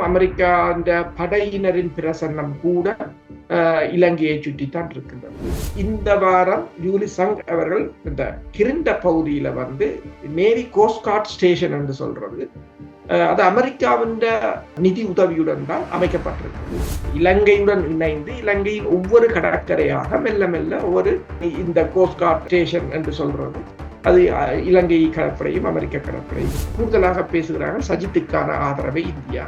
America அந்த படையினரின் பிரசன்னம் கூட இலங்கையை சுற்றித்தான் இருக்கின்றது. இந்த வாரம் ஜூலி சங் அவர்கள் இந்த கிரிண்ட பகுதியில நேவி கோஸ்ட் கார்ட் ஸ்டேஷன் என்று சொல்றது, அது அமெரிக்காவின் நிதி உதவியுடன் தான் அமைக்கப்பட்டிருக்கு. இலங்கையுடன் இணைந்து இலங்கையின் ஒவ்வொரு கடற்கரையாக மெல்ல மெல்ல இந்த கோஸ்ட் கார்ட் ஸ்டேஷன் என்று சொல்றது, அது இலங்கை கடற்படையும் அமெரிக்க கடற்படையும் கூடுதலாக பேசுகிறார்கள். சஜித்துக்கான ஆதரவை இந்தியா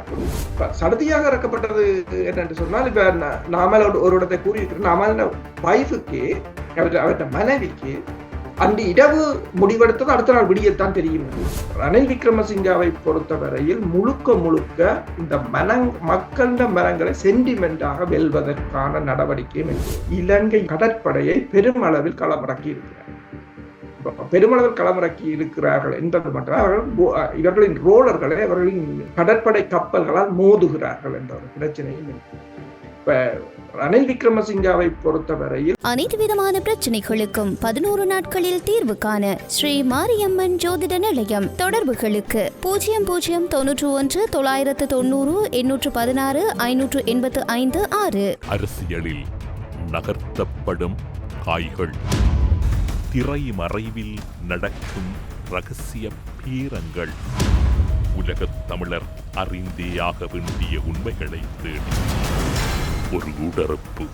சடுதியாக இறக்கப்பட்டது என்னென்று சொன்னால், இப்ப நாமல் ஒரு இடத்தை கூறியிருக்கிறோம். நாம வைஃபுக்கு அவருடைய மனைவிக்கு அந்த இடவு முடிவெடுத்தது அடுத்த நாள் விடியத்தான் தெரியும். ரணில் விக்ரமசிங்காவை பொறுத்தவரையில் முழுக்க இந்த மக்கள மனங்களை சென்டிமெண்டாக வெல்வதற்கான நடவடிக்கை இலங்கை கடற்படையை பெருமளவில் களமிறக்கி இருக்கிறார். பெருமளவில் களமிறக்கி இருக்கிறார்கள் என்பது மட்டும் இவர்களின் ரோலர்களை அவர்களின் கடற்படை கப்பல்களால் மோதுகிறார்கள் என்ற ஒரு பிரச்சனையும் இருக்கு. இப்ப ரணில் விக்ரமசிங்காவை பொறுத்தவரையில் அனைத்து விதமான பிரச்சனைகளுக்கும் 11 நாட்களில் தீர்வு காண ஸ்ரீ மாரியம்மன் ஜோதிட நிலையம். தொடர்புகளுக்கு 0091 990 816 585 6. அரசியலில் நகர்த்தப்படும் காய்கள், திரை மறைவில் நடக்கும் ரகசிய பேரங்கள், உலகத் தமிழர் அறிந்தேயாக வேண்டிய உண்மைகளை தேடி ஒரு உடறுப்பு.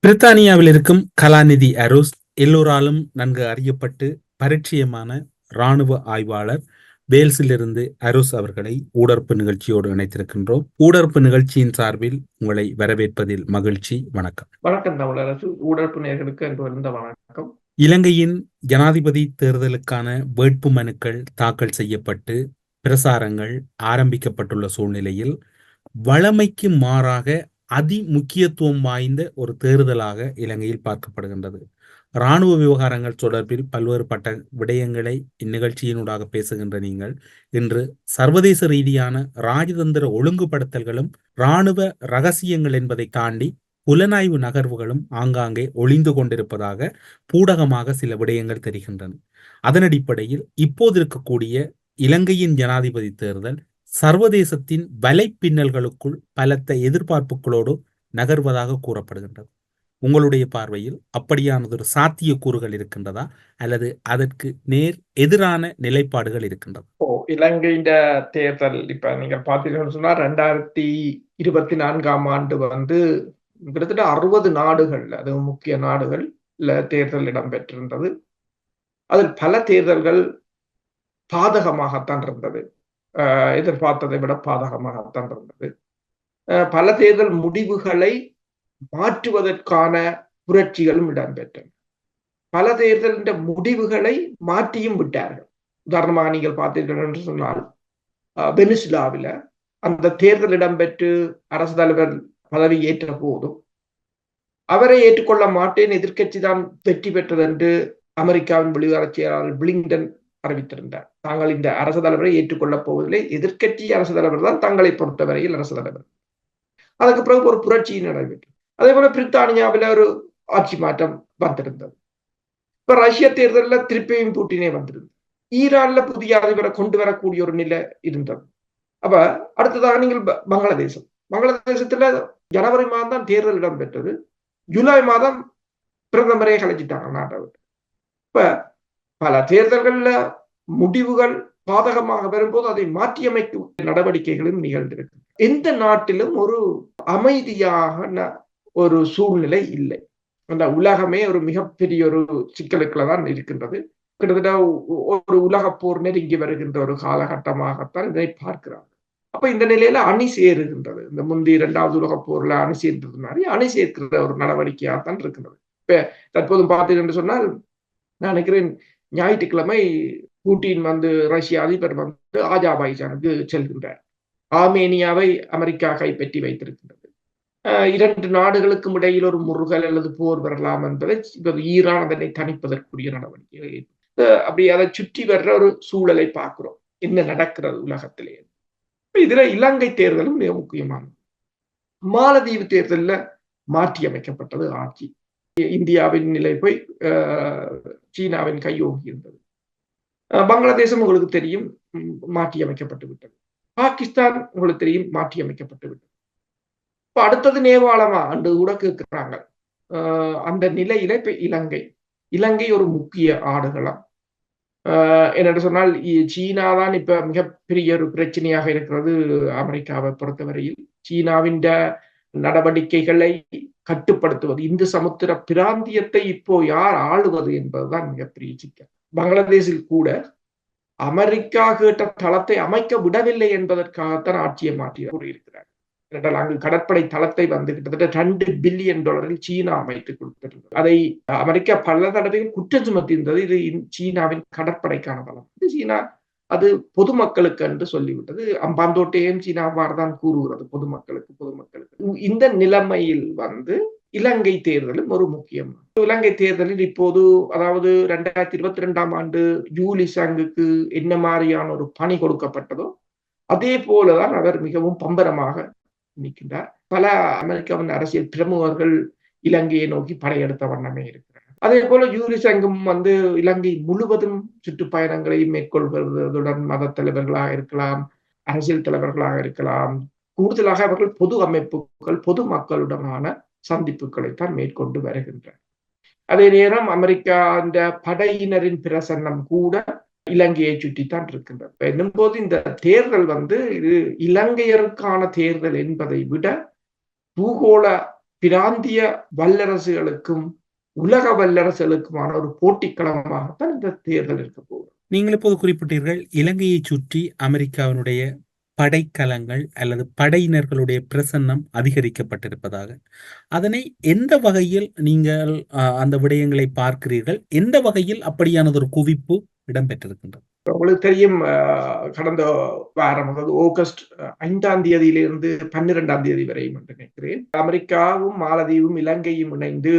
பிரித்தானியாவில் இருக்கும் கலாநிதி அரோஸ் எல்லோராலும் நன்கு அறியப்பட்டு பரிச்சயமான இராணுவ ஆய்வாளர் வேல்ஸிலிருந்து அரோஸ் அவர்களை ஊடறுப்பு நிகழ்ச்சியோடு இணைத்திருக்கின்றோம். ஊடறுப்பு நிகழ்ச்சியின் சார்பில் உங்களை வரவேற்பதில் மகிழ்ச்சி. வணக்கம். வணக்கம் தமிழரசு. ஊடறுப்பு நேயர்களுக்கு அன்பு வணக்கம். இலங்கையின் ஜனாதிபதி தேர்தலுக்கான வேட்பு மனுக்கள் தாக்கல் செய்யப்பட்டு பிரசாரங்கள் ஆரம்பிக்கப்பட்டுள்ள சூழ்நிலையில் வழமைக்கு மாறாக அதி முக்கியத்துவம் வாய்ந்த ஒரு தேர்தலாக இலங்கையில் பார்க்கப்படுகின்றது. இராணுவ விவகாரங்கள் தொடர்பில் பல்வேறுபட்ட விடயங்களை இந்நிகழ்ச்சியினூடாக பேசுகின்ற நீங்கள் இன்று சர்வதேச ரீதியான ராஜதந்திர ஒழுங்குபடுத்தல்களும் இராணுவ ரகசியங்கள் என்பதை தாண்டி புலனாய்வு நகர்வுகளும் ஆங்காங்கே ஒளிந்து கொண்டிருப்பதாக பூடகமாக சில விடயங்கள் தெரிகின்றன. அதன் அடிப்படையில் இப்போது இருக்கக்கூடிய இலங்கையின் ஜனாதிபதி தேர்தல் சர்வதேசத்தின் வலைப்பின்னல்களுக்குள் பலத்த எதிர்பார்ப்புகளோடு நகர்வதாக கூறப்படுகின்றது. உங்களுடைய பார்வையில் அப்படியானதொரு சாத்திய கூறுகள் இருக்கின்றதா அல்லது அதற்கு நேர் எதிரான நிலைப்பாடுகள் இருக்கின்றதா? இலங்கையின் தேர்தல் இப்ப நீங்க பாத்தீங்கன்னு சொன்னா 2024 ஆண்டு கிட்டத்தட்ட 60 நாடுகள்ல, அது முக்கிய நாடுகள்ல தேர்தல் இடம்பெற்றிருந்தது. அதில் பல தேர்தல்கள் பாதகமாகத்தான் இருந்தது, எதிர்பார்த்ததை விட பாதகமாகத்தான் இருந்தது. பல தேர்தல் முடிவுகளை மாற்றுவதற்கான புரட்சிகளும் இடம்பெற்றன. பல தேர்தலின் முடிவுகளை மாற்றியும் விட்டார்கள். உதாரணமாக நீங்கள் பார்த்தீர்கள் என்று சொன்னால், வெனிசுலாவில அந்த தேர்தல் இடம்பெற்று அரசு தலைவர் பதவி ஏற்ற போதும் அவரை ஏற்றுக்கொள்ள மாட்டேன், எதிர்கட்சி தான் வெற்றி பெற்றது என்று அமெரிக்காவின் வெளியுறவு செயலாளர் பிளிங்டன் அறிவித்திருந்தார். தாங்கள் இந்த அரசு தலைவரை ஏற்றுக்கொள்ளப் போவதில்லை, எதிர்கட்சி அரசு தலைவர் தான் தங்களை பொறுத்தவரையில் அரசு தலைவர். அதுக்கு பிறகு ஒரு புரட்சியும் நடைபெற்று. அதே போல பிரித்தானியாவில் ஒரு ஆட்சி மாற்றம் வந்திருந்தது. இப்ப ரஷ்ய தேர்தலில் திருப்பியும் பூட்டினே வந்திருந்தது. ஈரான்ல புதிய அதிபரை கொண்டு வரக்கூடிய ஒரு நிலை இருந்தது. அப்ப அடுத்ததாக நீங்கள் பங்களாதேசத்துல ஜனவரி மாதம் தான் தேர்தல் இடம்பெற்றது. ஜூலை மாதம் பிரதமரே கலைச்சிட்டாங்க நாட்டை விட்டு. இப்ப பல தேர்தல்கள்ல முடிவுகள் பாதகமாக வரும்போது அதை மாற்றியமைக்கும் நடவடிக்கைகளும் நிகழ்ந்திருக்கு. எந்த நாட்டிலும் ஒரு அமைதியான ஒரு சூழ்நிலை இல்லை. அந்த உலகமே ஒரு மிகப்பெரிய ஒரு சிக்கலுக்குள்ளதான் இருக்கின்றது. கிட்டத்தட்ட ஒரு உலக போர் நெருங்கி வருகின்ற ஒரு காலகட்டமாகத்தான் இதை பார்க்கிறாங்க. அப்ப இந்த நிலையில அணி சேருகின்றது. இந்த முந்தைய 2வது உலக போர்ல அணி சேர்ந்தது மாதிரி அணி சேர்க்கிற ஒரு நடவடிக்கையாகத்தான் இருக்கின்றது. இப்ப தற்போது பார்த்தீங்கன்னு சொன்னால், நான் நினைக்கிறேன் ஞாயிற்றுக்கிழமை புட்டின் ரஷ்ய அதிபர் ஆஜர்பைஜானுக்கு செல்கின்றார். ஆர்மேனியாவை அமெரிக்கா கைப்பற்றி வைத்திருக்கின்றது. 2 நாடுகளுக்கும் இடையில் ஒரு முறுகல் அல்லது போர் வரலாம் என்பதை ஈரான் அதனை தணிப்பதற்குரிய நடவடிக்கை. அப்படி அதை சுற்றி வர்ற ஒரு சூழலை பார்க்கிறோம், என்ன நடக்கிறது உலகத்திலே. இதுல இலங்கை தேர்தலும் மிக முக்கியமானது. மாலத்தீவு தேர்தலில் மாற்றி அமைக்கப்பட்டது ஆட்சி. இந்தியாவின் நிலை போய் சீனாவின் கையோகி இருந்தது. பங்களாதேசம் உங்களுக்கு தெரியும் மாற்றி அமைக்கப்பட்டு விட்டது. பாகிஸ்தான் உங்களுக்கு தெரியும் மாற்றி அமைக்கப்பட்டு விட்டது. இப்ப அடுத்தது நேபாளமா என்று கூட கேட்கிறாங்க. அந்த நிலையில இப்ப இலங்கை ஒரு முக்கிய ஆடுகளம். என்னென்று சொன்னால் சீனா தான் இப்ப மிகப்பெரிய ஒரு பிரச்சனையாக இருக்கிறது அமெரிக்காவை பொறுத்தவரையில். சீனாவின் நடவடிக்கைகளை கட்டுப்படுத்துவது, இந்து சமுத்திர பிராந்தியத்தை இப்போ யார் ஆளுவது என்பதுதான் மிகப்பெரிய சிக்கல். பங்களாதேஷில் கூட அமெரிக்கா கேட்ட தளத்தை அமைக்க விடவில்லை என்பதற்காகத்தான் ஆட்சியை மாற்றி கூறியிருக்கிறார். என்றால் அங்கு கடற்படை தளத்தை வந்து கிட்டத்தட்ட $2 பில்லியன் சீனா அமைத்துக் கொடுத்திருந்தது. அதை அமெரிக்கா பல தடவையும் குற்றம் சுமத்தியிருந்தது. இது சீனாவின் கடற்படைக்கான தளம். சீனா அது பொதுமக்களுக்கு என்று சொல்லிவிட்டது. அம்பாந்தோட்டையும் சீனாவார்தான் கூறுகிறது பொதுமக்களுக்கு. இந்த நிலைமையில் வந்து இலங்கை தேர்தலும் ஒரு முக்கியம். இலங்கை தேர்தலில் இப்போது அதாவது 2022 ஆண்டு ஜூலி சங்குக்கு என்ன மாதிரியான ஒரு பணி கொடுக்கப்பட்டதோ அதே போலதான் அவர் மிகவும் பம்பரமாக நிற்கின்றார். பல அமெரிக்காவின் அரசியல் பிரமுகர்கள் இலங்கையை நோக்கி படையெடுத்த வண்ணமே இருக்கிறார். அதே போல ஜூலி சங்கும் வந்து இலங்கை முழுவதும் சுற்றுப்பயணங்களை மேற்கொள்வதுடன் மத தலைவர்களாக இருக்கலாம், அரசியல் தலைவர்களாக இருக்கலாம், கூடுதலாக அவர்கள் பொது அமைப்புகள் பொதுமக்களுடனான சந்திப்புகளைத்தான் மேற்கொண்டு வருகின்றனர். அதே நேரம் அமெரிக்கா அந்த படையினரின் பிரசன்னம் கூட இலங்கையை சுற்றித்தான் இருக்கின்றது. என்னும் போது இந்த தேர்தல் வந்து இது இலங்கையருக்கான தேர்தல் என்பதை விட பூகோள பிராந்திய வல்லரசுகளுக்கும் உலக வல்லரசுகளுக்குமான ஒரு போட்டிக்களமாகத்தான் இந்த தேர்தல் இருக்க போகுது. நீங்கள் இப்போது குறிப்பிட்டீர்கள் இலங்கையை சுற்றி அமெரிக்காவினுடைய படைக்கலங்கள் அல்லது படையினர்களுடைய பிரசன்னம் அதிகரிக்கப்பட்டிருப்பதாக. அதனை எந்த வகையில் நீங்கள் அந்த விடயங்களை பார்க்கிறீர்கள்? எந்த வகையில் அப்படியானது ஒரு குவிப்பு இடம்பெற்றிருக்கின்றது? உங்களுக்கு தெரியும், கடந்த வாரம் அதாவது ஆகஸ்ட் 5ஆம் தேதியிலிருந்து 12ஆம் தேதி வரை என்று நினைக்கிறேன், அமெரிக்காவும் மாலதீவும் இலங்கையும் இணைந்து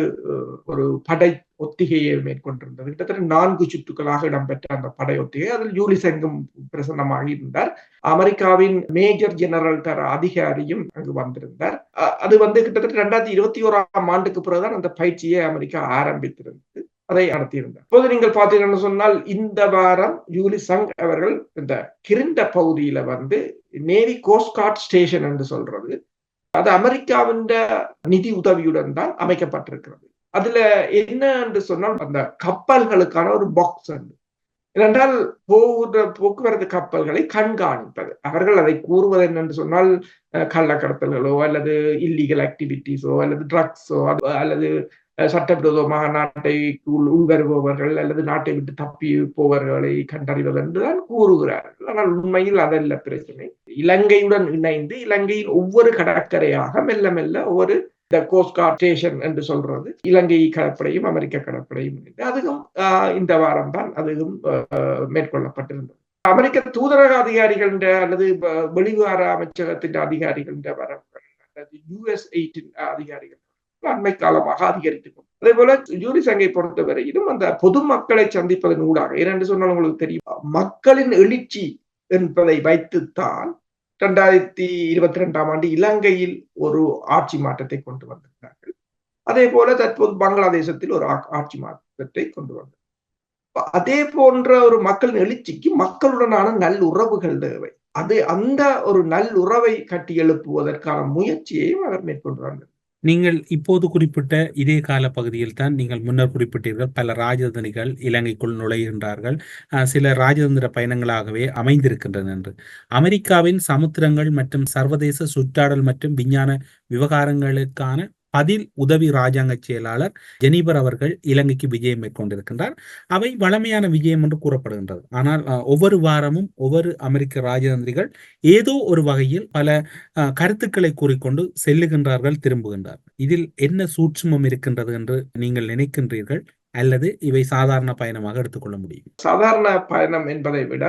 ஒரு படை ஒத்திகையை மேற்கொண்டிருந்தது. கிட்டத்தட்ட 4 சுற்றுக்களாக இடம்பெற்ற அந்த படை ஒத்திகை, அதில் ஜூலி சங்கும் பிரசன்னமாக இருந்தார். அமெரிக்காவின் மேஜர் ஜெனரல் தர அதிகாரியும் அங்கு வந்திருந்தார். அது வந்து கிட்டத்தட்ட 2021ஆம் ஆண்டுக்கு பிறகுதான் அந்த பயிற்சியை அமெரிக்கா ஆரம்பித்திருந்தது, அதை நடத்தியிருந்தார். இப்போது நீங்கள் பார்த்தீங்கன்னு சொன்னால் இந்த வாரம் ஜூலி சங் அவர்கள் இந்த கிரிண்ட பகுதியில வந்து நேவி கோஸ்ட் கார்ட் ஸ்டேஷன் என்று சொல்றது, அது அமெரிக்காவின் நிதி உதவியுடன் தான் அமைக்கப்பட்டிருக்கிறது. அதுல என்ன என்று சொன்னால் அந்த கப்பல்களுக்கான ஒரு பாக்ஸ் ஏனென்றால் போக்குவரத்து கப்பல்களை கண்காணிப்பது. அவர்கள் அதை கூறுவது என்னென்று சொன்னால் கள்ளக்கடத்தல்களோ அல்லது இல்லீகல் ஆக்டிவிட்டிஸோ அல்லது ட்ரக்ஸோ அல்லது சட்டவிரோதமாக நாட்டை உள்வருபவர்கள் அல்லது நாட்டை விட்டு தப்பி போவர்களை கண்டறிவது என்றுதான் கூறுகிறார்கள். ஆனால் உண்மையில் அதல்ல பிரச்சனை. இலங்கையுடன் இணைந்து இலங்கையின் ஒவ்வொரு கடற்கரையாக மெல்ல மெல்ல ஒவ்வொரு கோஸ்ட் கார்ட் ஸ்டேஷன் என்று சொல்றது இலங்கை கடற்படையும் அமெரிக்க கடற்படையும் அதுவும் இந்த வாரம் தான் அதுவும் மேற்கொள்ளப்பட்டிருந்தது. அமெரிக்க தூதரக அதிகாரிகள் அல்லது வெளிவிவகார அமைச்சகத்தின் அதிகாரிகள் வரவுகள் அல்லது US8 அதிகாரிகள் அண்மை காலமாக அதிகரித்துக்கும். அதே போல ஜூலி சங்கை பொறுத்தவரையிலும் அந்த பொதுமக்களை சந்திப்பதன் ஊடாக ஏனென்று சொன்னால் உங்களுக்கு தெரியும், மக்களின் எழுச்சி என்பதை வைத்துத்தான் 2022ஆம் ஆண்டு இலங்கையில் ஒரு ஆட்சி மாற்றத்தை கொண்டு வந்திருந்தார்கள். அதே போல தற்போது பங்களாதேசத்தில் ஒரு ஆட்சி மாற்றத்தை கொண்டு வந்தார். அதே போன்ற ஒரு மக்களின் எழுச்சிக்கு மக்களுடனான நல்லுறவுகள் தேவை. அந்த ஒரு நல்லுறவை கட்டி எழுப்புவதற்கான முயற்சியையும் அவர் மேற்கொண்டு வந்தார். நீங்கள் இப்போது குறிப்பிட்ட இதே கால பகுதியில் தான் நீங்கள் முன்னர் குறிப்பிட்டீர்கள், பல ராஜதந்திரிகள் இலங்கைக்குள் நுழைகின்றார்கள், சில ராஜதந்திர பயணங்களாகவே அமைந்திருக்கின்றன என்று. அமெரிக்காவின் சமுத்திரங்கள் மற்றும் சர்வதேச சுற்றாடல் மற்றும் விஞ்ஞான விவகாரங்களுக்கான பதில் உதவி ராஜாங்க செயலாளர் ஜெனிபர் அவர்கள் இலங்கைக்கு விஜயம் மேற்கொண்டிருக்கின்றார். அவை வளமையான விஜயம் என்று கூறப்படுகின்றது. ஆனால் ஒவ்வொரு வாரமும் ஒவ்வொரு அமெரிக்க ராஜதந்திரிகள் ஏதோ ஒரு வகையில் பல கருத்துக்களை கூறிக்கொண்டு செல்லுகின்றார்கள், திரும்புகின்றார். இதில் என்ன சூட்சுமம் இருக்கின்றது என்று நீங்கள் நினைக்கின்றீர்கள், அல்லது இவை சாதாரண பயணமாக எடுத்துக்கொள்ள முடியும்? சாதாரண பயணம் என்பதை விட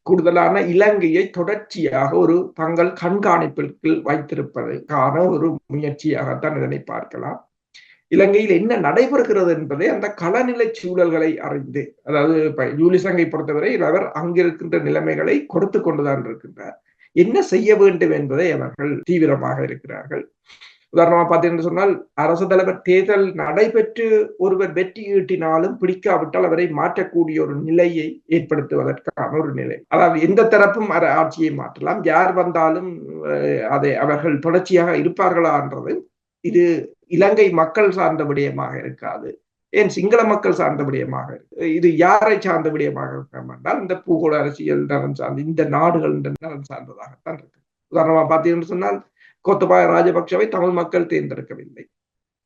கூடுதலான இலங்கையை தொடர்ச்சியாக ஒரு தங்கள் கண்காணிப்பிற்கு வைத்திருப்பதற்கான ஒரு முயற்சியாகத்தான் இதனை பார்க்கலாம். இலங்கையில் என்ன நடைபெறுகிறது என்பதை அந்த களநிலை சூழல்களை அறிந்து, அதாவது இப்ப ஜூலி சங்கை பொறுத்தவரை அவர் அங்கிருக்கின்ற நிலைமைகளை கொடுத்து கொண்டுதான் இருக்கின்றார். என்ன செய்ய வேண்டும் என்பதை அவர்கள் தீவிரமாக இருக்கிறார்கள். உதாரணமா பார்த்தீங்கன்னு சொன்னால் அரசு தலைவர் தேர்தல் நடைபெற்று ஒருவர் வெற்றி ஈட்டினாலும் பிடிக்காவிட்டால் அவரை மாற்றக்கூடிய ஒரு நிலையை ஏற்படுத்துவதற்கான ஒரு நிலை. அதாவது எந்த தரப்பும் ஆட்சியை மாற்றலாம், யார் வந்தாலும் அதை அவர்கள் தொடர்ச்சியாக இருப்பார்களா என்றது இது இலங்கை மக்கள் சார்ந்த விடயமாக இருக்காது, ஏன் சிங்கள மக்கள் சார்ந்த விடயமாக இருக்கு. இது யாரை சார்ந்த விடயமாக இருக்க என்றால் இந்த பூகோள அரசியல் நலன் சார்ந்து இந்த நாடுகள் நலன் சார்ந்ததாகத்தான் இருக்கு. உதாரணமா பார்த்தீங்கன்னு சொன்னால் கோத்தபாய ராஜபக்சவை தமிழ் மக்கள் தேர்ந்தெடுக்கவில்லை,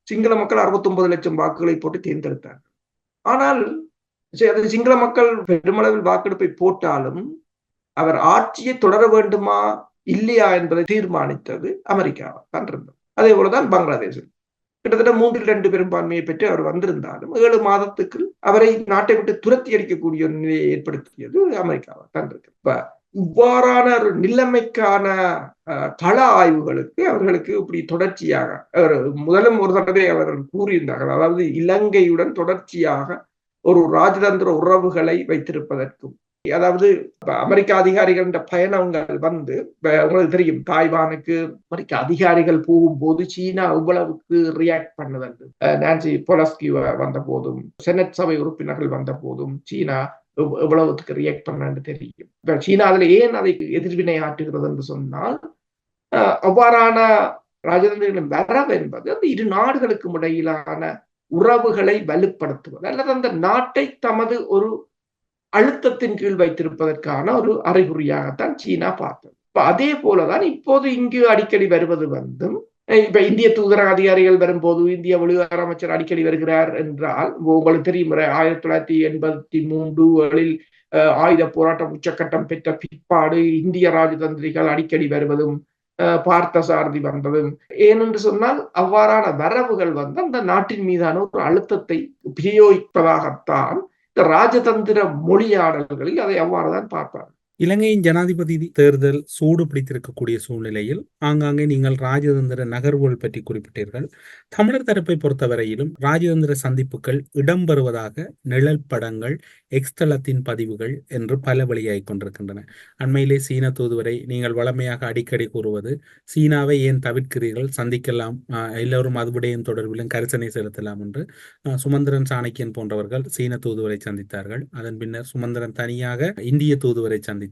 சிங்கள மக்கள் 69 லட்சம் வாக்குகளை போட்டு தேர்ந்தெடுத்தார்கள். ஆனால் சிங்கள மக்கள் பெருமளவில் வாக்கெடுப்பை போட்டாலும் அவர் ஆட்சியை தொடர வேண்டுமா இல்லையா என்பதை தீர்மானித்தது அமெரிக்காவாக இருந்தது. அதே போலதான் பங்களாதேஷில் கிட்டத்தட்ட 3/2 பெரும்பான்மையை பெற்று அவர் வந்திருந்தாலும் 7 மாதத்துக்கு அவரை நாட்டை விட்டு துரத்தி அடிக்கக்கூடிய ஒரு நிலையை ஏற்படுத்தியது அமெரிக்காவாக தான் இருக்கு. இப்ப இவ்வாறான ஒரு நிலைமைக்கான கள ஆய்வுகளுக்கு அவர்களுக்கு இப்படி தொடர்ச்சியாக முதலும் ஒரு தடவை அவர்கள் கூறியிருந்தார்கள், அதாவது இலங்கையுடன் தொடர்ச்சியாக ஒரு ராஜதந்திர உறவுகளை வைத்திருப்பதற்கும், அதாவது அமெரிக்க அதிகாரிகளின் பயணங்கள் வந்து உங்களுக்கு தெரியும், தாய்வானுக்கு அமெரிக்க அதிகாரிகள் போகும்போது சீனா இவ்வளவுக்கு ரியாக்ட் பண்ணுவது, நான்சி பெலோசி வந்த போதும் செனட் சபை உறுப்பினர்கள் வந்த போதும் சீனா எவ்வளவுக்கு ரியாக்ட் பண்ணு தெரியும். சீனா அதுல ஏன் அதை எதிர்வினை ஆற்றுகிறது என்று சொன்னால் அவ்வாறான ராஜதந்திரிகளின் வரவு என்பது அந்த இரு நாடுகளுக்கும் இடையிலான உறவுகளை வலுப்படுத்துவது அல்லது அந்த நாட்டை தமது ஒரு அழுத்தத்தின் கீழ் வைத்திருப்பதற்கான ஒரு அறிகுறியாகத்தான் சீனா பார்த்தது. அதே போலதான் இப்போது இங்கு அடிக்கடி வருவது வந்தும், இப்ப இந்திய தூதரக அதிகாரிகள் வரும்போது இந்திய வெளியுறவு அமைச்சர் அடிக்கடி வருகிறார் என்றால் உங்களுக்கு தெரியும், 1983 ஆயுத போராட்டம் உச்சக்கட்டம் பெற்ற பிற்பாடு இந்திய ராஜதந்திரிகள் அடிக்கடி வருவதும் பார்த்த சாரதி வந்ததும் ஏனென்று சொன்னால் அவ்வாறான வரவுகள் வந்து அந்த நாட்டின் மீதான ஒரு அழுத்தத்தை பிரயோகிப்பதாகத்தான் இந்த ராஜதந்திர மொழியாடல்களில் அதை அவ்வாறுதான் பார்ப்பார். இலங்கையின் ஜனாதிபதி தேர்தல் சூடு பிடித்திருக்கக்கூடிய சூழ்நிலையில் ஆங்காங்கே நீங்கள் ராஜதந்திர நகர்வுகள் பற்றி குறிப்பிட்டீர்கள். தமிழர் தரப்பை பொறுத்தவரையிலும் ராஜதந்திர சந்திப்புகள் இடம்பெறுவதாக நிழல் படங்கள், எக்ஸ்தலத்தின் பதிவுகள் என்று பல வெளியாகிக் கொண்டிருக்கின்றன. அண்மையிலே சீன தூதுவரை நீங்கள் வளமையாக அடிக்கடி கூறுவது, சீனாவை ஏன் தவிர்க்கிறீர்கள், சந்திக்கலாம், எல்லோரும் அதுவிடையும் தொடர்பிலும் கரிசனை செலுத்தலாம் என்று சுமந்திரன் சாணக்கியன் போன்றவர்கள் சீன தூதுவரை சந்தித்தார்கள். அதன் பின்னர் சுமந்திரன் தனியாக இந்திய தூதுவரை சந்தித்தார்.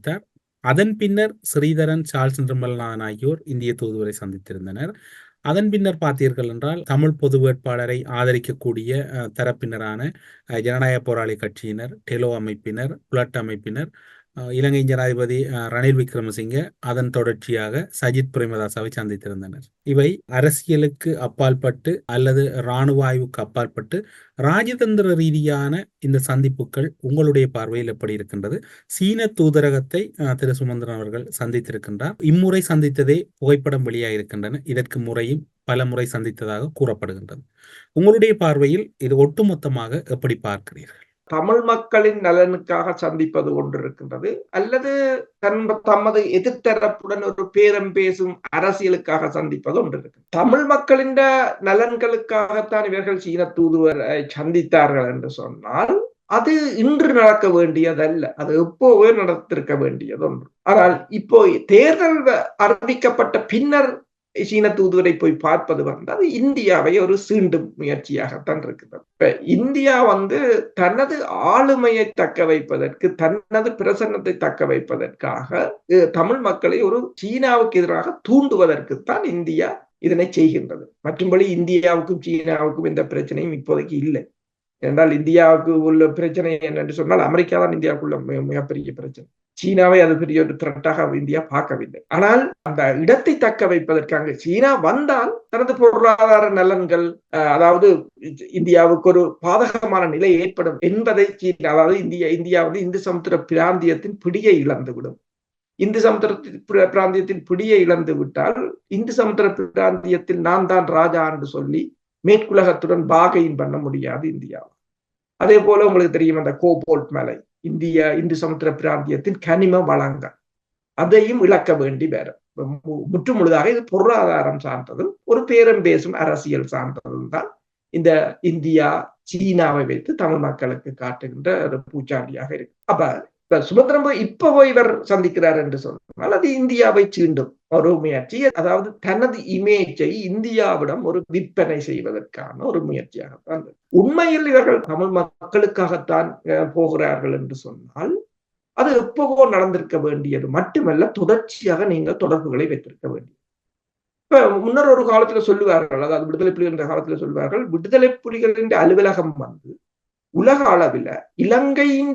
அதன் பின்னர் ஸ்ரீதரன், சார்ல்ஸ் நிர்மலநாதன் ஆகியோர் இந்திய தூதுவரை சந்தித்திருந்தனர். அதன் பின்னர் பார்த்தீர்கள் என்றால் தமிழ் பொது வேட்பாளரை ஆதரிக்கக்கூடிய தரப்பினரான ஜனநாயக போராளி கட்சியினர், டெலோ அமைப்பினர், புலட் அமைப்பினர், இலங்கை ஜனாதிபதி ரணில் விக்ரமசிங்கே, அதன் தொடர்ச்சியாக சஜித் பிரேமதாசவை சந்தித்திருந்தனர். இவை அரசியலுக்கு அப்பாற்பட்டு அல்லது இராணுவ ஆய்வுக்கு அப்பாற்பட்டு ராஜதந்திர ரீதியான இந்த சந்திப்புகள் உங்களுடைய பார்வையில் எப்படி இருக்கின்றது? சீன தூதரகத்தை திரு சுமந்திரன் அவர்கள் சந்தித்திருக்கின்றார். இம்முறை சந்தித்ததே புகைப்படம் வெளியாக இருக்கின்றன. இதற்கு முறையும் பல முறை சந்தித்ததாக கூறப்படுகின்றது. உங்களுடைய பார்வையில் இது ஒட்டுமொத்தமாக எப்படி பார்க்கிறீர்கள்? தமிழ் மக்களின் நலனுக்காக சந்திப்பது ஒன்று இருக்கின்றது, அல்லது தமது எதிர்த்தரப்புடன் ஒரு பேரம் பேசும் அரசியலுக்காக சந்திப்பது ஒன்று இருக்கு. தமிழ் மக்களின் நலன்களுக்காகத்தான் இவர்கள் சீன தூதுவரை சந்தித்தார்கள் என்று சொன்னால் அது இன்று நடக்க வேண்டியதல்ல, அது எப்போவே நடத்திருக்க வேண்டியது ஒன்று. ஆனால் இப்போ தேர்தல் அறிவிக்கப்பட்ட பின்னர் சீன தூதுவரை போய் பார்ப்பது வந்து அது இந்தியாவை ஒரு சீண்டும் முயற்சியாகத்தான் இருக்குது. இப்ப இந்தியா வந்து தனது ஆளுமையை தக்க வைப்பதற்கு, தனது பிரசன்னத்தை தக்க வைப்பதற்காக தமிழ் மக்களை ஒரு சீனாவுக்கு எதிராக தூண்டுவதற்குத்தான் இந்தியா இதனை செய்கின்றது. மற்றும்படி இந்தியாவுக்கும் சீனாவுக்கும் எந்த பிரச்சனையும் இப்போதைக்கு இல்லை. என்றால் இந்தியாவுக்கு உள்ள பிரச்சனை என்னென்று சொன்னால் அமெரிக்கா தான் இந்தியாவுக்குள்ள மிகப்பெரிய பிரச்சனை. சீனாவை அது பெரிய ஒரு த்ரெட்டாக இந்தியா பார்க்கவில்லை. ஆனால் அந்த இடத்தை தக்க வைப்பதற்காக சீனா வந்தால் தனது பொருளாதார நலன்கள், அதாவது இந்தியாவுக்கு ஒரு பாதகமான நிலை ஏற்படும் என்பதை சீனா, அதாவது இந்தியா வந்து இந்து சமுத்திர பிராந்தியத்தின் பிடியை இழந்துவிடும். இந்து சமுத்திர பிராந்தியத்தின் பிடியை இழந்து விட்டால் இந்து சமுத்திர பிராந்தியத்தில் நான் தான் ராஜா என்று சொல்லி மேற்குலகத்துடன் பாகையின் பண்ண முடியாது இந்தியா. அதே போல உங்களுக்கு தெரியும், அந்த கோபோல்ட் மலை இந்து சமுத்திர பிராந்தியத்தின் கனிம வளங்கள், அதையும் இழக்க வேண்டி வேற. முற்றுமுழுதாக இது பொருளாதாரம் சார்ந்ததும் ஒரு பேரம் பேசும் அரசியல் சார்ந்ததும் தான் இந்த இந்தியா சீனாவை வைத்து தமிழ் மக்களுக்கு காட்டுகின்ற ஒரு பூச்சாண்டியாக இருக்கு. அப்ப சுபத்திரம்பு இப்பவோ இவர் சந்திக்கிறார் என்று சொன்னால் அது இந்தியாவை சீண்டும் ஒரு முயற்சி. அதாவது தனது இமேஜை இந்தியாவிடம் ஒரு விற்பனை செய்வதற்கான ஒரு முயற்சியாகத்தான். உண்மையில் இவர்கள் தமிழ் மக்களுக்காகத்தான் போகிறார்கள் என்று சொன்னால் அது எப்பவோ நடந்திருக்க வேண்டியது மட்டுமல்ல, தொடர்ச்சியாக நீங்கள் தொடர்புகளை வைத்திருக்க வேண்டியது. இப்ப முன்னர் ஒரு காலத்துல சொல்லுவார்கள், அதாவது விடுதலை புலிகள் என்ற காலத்துல சொல்லுவார்கள், விடுதலை புலிகளின் அலுவலகம் வந்து உலக அளவில் இலங்கையின்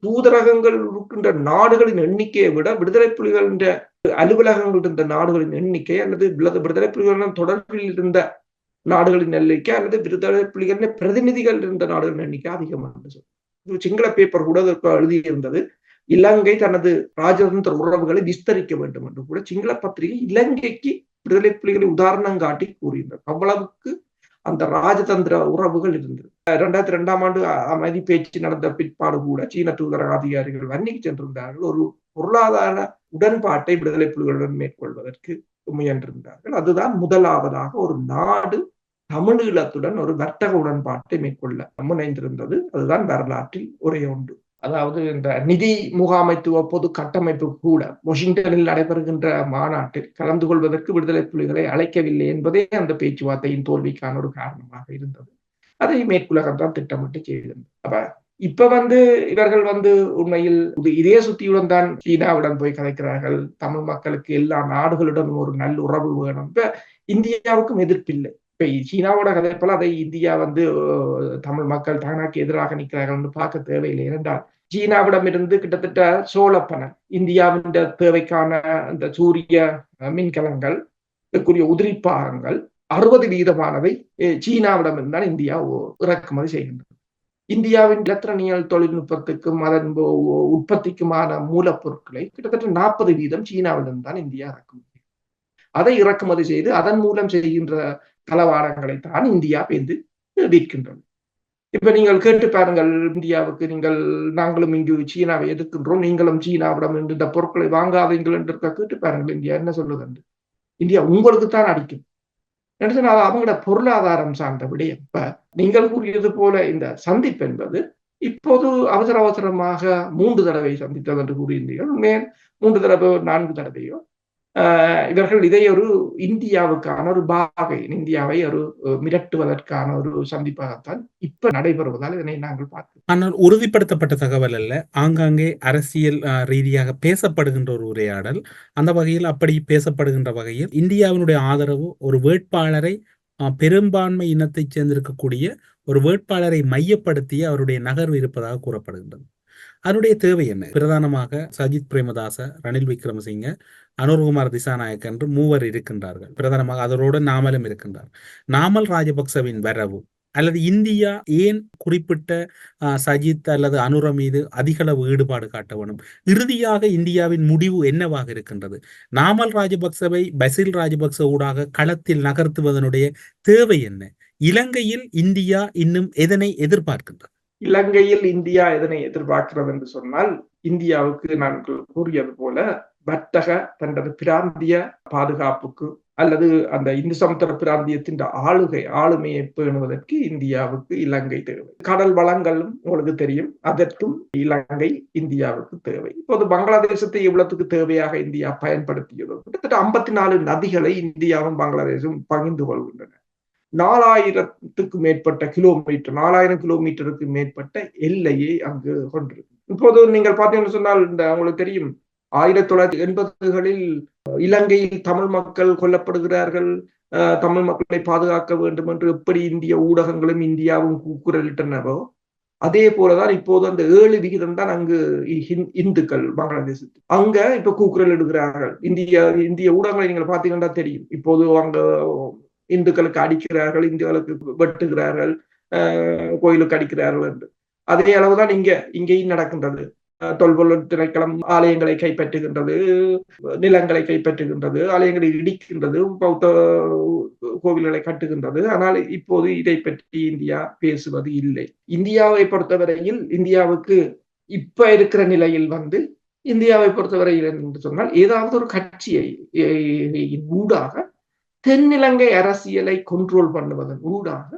தூதரகங்கள் இருக்கின்ற நாடுகளின் எண்ணிக்கையை விட விடுதலை புலிகளின் அலுவலகங்கள் இருந்த நாடுகளின் எண்ணிக்கை அல்லது விடுதலை புலிகளுடன் தொடர்பில் இருந்த நாடுகளின் எண்ணிக்கை அல்லது விடுதலை புலிகளின் பிரதிநிதிகள் இருந்த நாடுகளின் எண்ணிக்கை அதிகமாக சிங்கள பேப்பர் கூட எழுதியிருந்தது. இலங்கை தனது ராஜதந்திர உறவுகளை விஸ்தரிக்க வேண்டும் என்று கூட சிங்கள பத்திரிகை இலங்கைக்கு விடுதலை புலிகளை உதாரணம் காட்டி கூறியிருந்தது. அவ்வளவுக்கு அந்த ராஜதந்திர உறவுகள் இருந்தது. 2002ஆம் ஆண்டு அமைதி பேச்சு நடந்த பிற்பாடு கூட சீன தூதரக அதிகாரிகள் வன்னிக்கு சென்றிருந்தார்கள். ஒரு பொருளாதார உடன்பாட்டை விடுதலை புலிகளுடன் மேற்கொள்வதற்கு முயன்றிருந்தார்கள். அதுதான் முதலாவதாக ஒரு நாடு தமிழீழத்துடன் ஒரு வர்த்தக உடன்பாட்டை மேற்கொள்ள முனைந்திருந்தது. அதுதான் வரலாற்றில் ஒரே ஒன்று. அதாவது இந்த நிதி முகாமைத்துவ பொது கட்டமைப்பு கூட வாஷிங்டனில் நடைபெறுகின்ற மாநாட்டில் கலந்து கொள்வதற்கு விடுதலை புலிகளை அழைக்கவில்லை என்பதே அந்த பேச்சுவார்த்தையின் தோல்விக்கான ஒரு காரணமாக இருந்தது. அதை மேற்குலகம் தான் திட்டமிட்டு செய்திருந்தது. அப்ப இப்ப இவர்கள் உண்மையில் இதே சுத்தியுடன் தான் சீனாவுடன் போய் கதைக்கிறார்கள். தமிழ் மக்களுக்கு எல்லா நாடுகளுடன் ஒரு நல்ல உறவு வேணும். இப்ப இந்தியாவுக்கும் எதிர்ப்பில்லை. இப்ப சீனாவோட கதைப்போல அதை இந்தியா தமிழ் மக்கள் தனக்கு எதிராக நிற்கிறார்கள் பார்க்க தேவையில்லை. ஏனென்றால் சீனாவிடம் இருந்து கிட்டத்தட்ட சோழப்பணம் இந்தியாவின் தேவைக்கான இந்த சூரிய மின்கலங்கள் உதிரிப்பாகங்கள் 60% சீனாவிடம் இருந்தால் இந்தியா இறக்குமதி செய்கின்றது. இந்தியாவின் இலத்திரனியல் தொழில்நுட்பத்துக்கும் அதன் உற்பத்திக்குமான மூலப்பொருட்களை கிட்டத்தட்ட 40% சீனாவிடம் தான் இந்தியா இறக்குமதி. அதை இறக்குமதி செய்து அதன் மூலம் செய்கின்ற தளவாடங்களை தான் இந்தியா விற்கின்றது. இப்ப நீங்கள் கேட்டு பாருங்கள், இந்தியாவுக்கு நாங்களும் இங்கு சீனாவை எதிர்க்கின்றோம், நீங்களும் சீனாவிடம் இந்த பொருட்களை வாங்காதீங்கள் என்று கேட்டு பாருங்கள், இந்தியா என்ன சொல்லுது? இந்தியா உங்களுக்கு தான் அடிக்கும். அவங்களோட பொருளாதாரம் சார்ந்த விடயம். இப்ப நீங்கள் கூறியது போல இந்த சந்திப்பு என்பது இப்போது அவசரமாக 3 தடவை சந்தித்தது என்று கூறியிருந்தீர்கள். மேல் 3 தடவை 4 தடவையோ இவர்கள் இதை ஒரு இந்தியாவுக்கான ஒரு இந்தியாவை ஒரு மிரட்டுவதற்கான ஒரு சந்திப்பாகத்தான் இப்ப நடைபெறுவதால் இதனை நாங்கள் பார்க்கிறோம். ஆனால் உறுதிப்படுத்தப்பட்ட தகவல் அல்ல, ஆங்காங்கே அரசியல் ரீதியாக பேசப்படுகின்ற ஒரு உரையாடல். அந்த வகையில் அப்படி பேசப்படுகின்ற வகையில் இந்தியாவினுடைய ஆதரவு ஒரு வேட்பாளரை பெரும்பான்மை இனத்தை சேர்ந்திருக்கக்கூடிய ஒரு வேட்பாளரை மையப்படுத்திய அவருடைய நகர்வு இருப்பதாக கூறப்படுகின்றது. அதனுடைய தேவை என்ன? பிரதானமாக சஜித் பிரேமதாச, ரணில் விக்ரமசிங்க, அனுர்குமார் திசாநாயக் என்று 3 இருக்கின்றார்கள். பிரதானமாக அதோடு நாமலும் இருக்கின்றார். நாமல் ராஜபக்சவின் வரவு அல்லது இந்தியா ஏன் குறிப்பிட்ட சஜித் அல்லது அனுர மீது அதிகளவு ஈடுபாடு காட்ட வேணும்? இறுதியாக இந்தியாவின் முடிவு என்னவாக இருக்கின்றது? நாமல் ராஜபக்சவை பசில் ராஜபக்ச ஊடாக களத்தில் நகர்த்துவதனுடைய தேவை என்ன? இலங்கையில் இந்தியா இன்னும் எதனை எதிர்பார்க்கின்றது? இலங்கையில் இந்தியா எதனை எதிர்பார்க்கிறது என்று சொன்னால், இந்தியாவுக்கு நான் கூறியது போல வர்த்தக தனது பிராந்திய பாதுகாப்புக்கு அல்லது அந்த இந்து சமுத்திர பிராந்தியத்தின் ஆளுமையை பேணுவதற்கு இந்தியாவுக்கு இலங்கை தேவை. கடல் வளங்களும் உங்களுக்கு தெரியும், அதற்கும் இலங்கை இந்தியாவுக்கு தேவை. இப்போது பங்களாதேசத்தை இவ்வளவுக்கு தேவையாக இந்தியா பயன்படுத்தியது. கிட்டத்தட்ட 54 நதிகளை இந்தியாவும் பங்களாதேசும் பகிர்ந்து கொள்கின்றன. 4000 மேற்பட்ட கிலோமீட்டர், 4000 கிலோமீட்டருக்கு மேற்பட்ட எல்லையை அங்கு கொண்டிருக்கு. இப்போது நீங்கள் பார்த்தீங்கன்னு சொன்னால், உங்களுக்கு தெரியும் 1980களில் இலங்கையில் தமிழ் மக்கள் கொல்லப்படுகிறார்கள், தமிழ் மக்களை பாதுகாக்க வேண்டும் என்று எப்படி இந்திய ஊடகங்களும் இந்தியாவும் கூக்குரலிட்டனவோ, அதே போலதான் இப்போது அந்த 7% தான் அங்கு இந்துக்கள் பங்களாதேசத்தில் அங்க இப்ப கூக்குரல் இடுகிறார்கள். இந்திய ஊடகங்களை நீங்கள் பார்த்தீங்கன்னா தெரியும், இப்போது அங்க இந்துக்களுக்கு அடிக்கிறார்கள், இந்துக்களுக்கு வெட்டுகிறார்கள், கோயிலுக்கு அடிக்கிறார்கள் என்று. அதே அளவுதான் இங்கேயும் நடக்கின்றது. தொல்பொருள் திணைக்களம் ஆலயங்களை கைப்பற்றுகின்றது, நிலங்களை கைப்பற்றுகின்றது, ஆலயங்களை இடிக்கின்றது, பௌத்த கோவில்களை கட்டுகின்றது. ஆனால் இப்போது இதை பற்றி இந்தியா பேசுவது இல்லை. இந்தியாவை பொறுத்தவரையில் இந்தியாவுக்கு இப்ப இருக்கிற நிலையில் இந்தியாவை பொறுத்தவரையில் என்று சொன்னால், ஏதாவது ஒரு கட்சியை ஊடாக தென்னிலங்கை அரசியலை கண்ட்ரோல் பண்ணுவதன் ஊடாக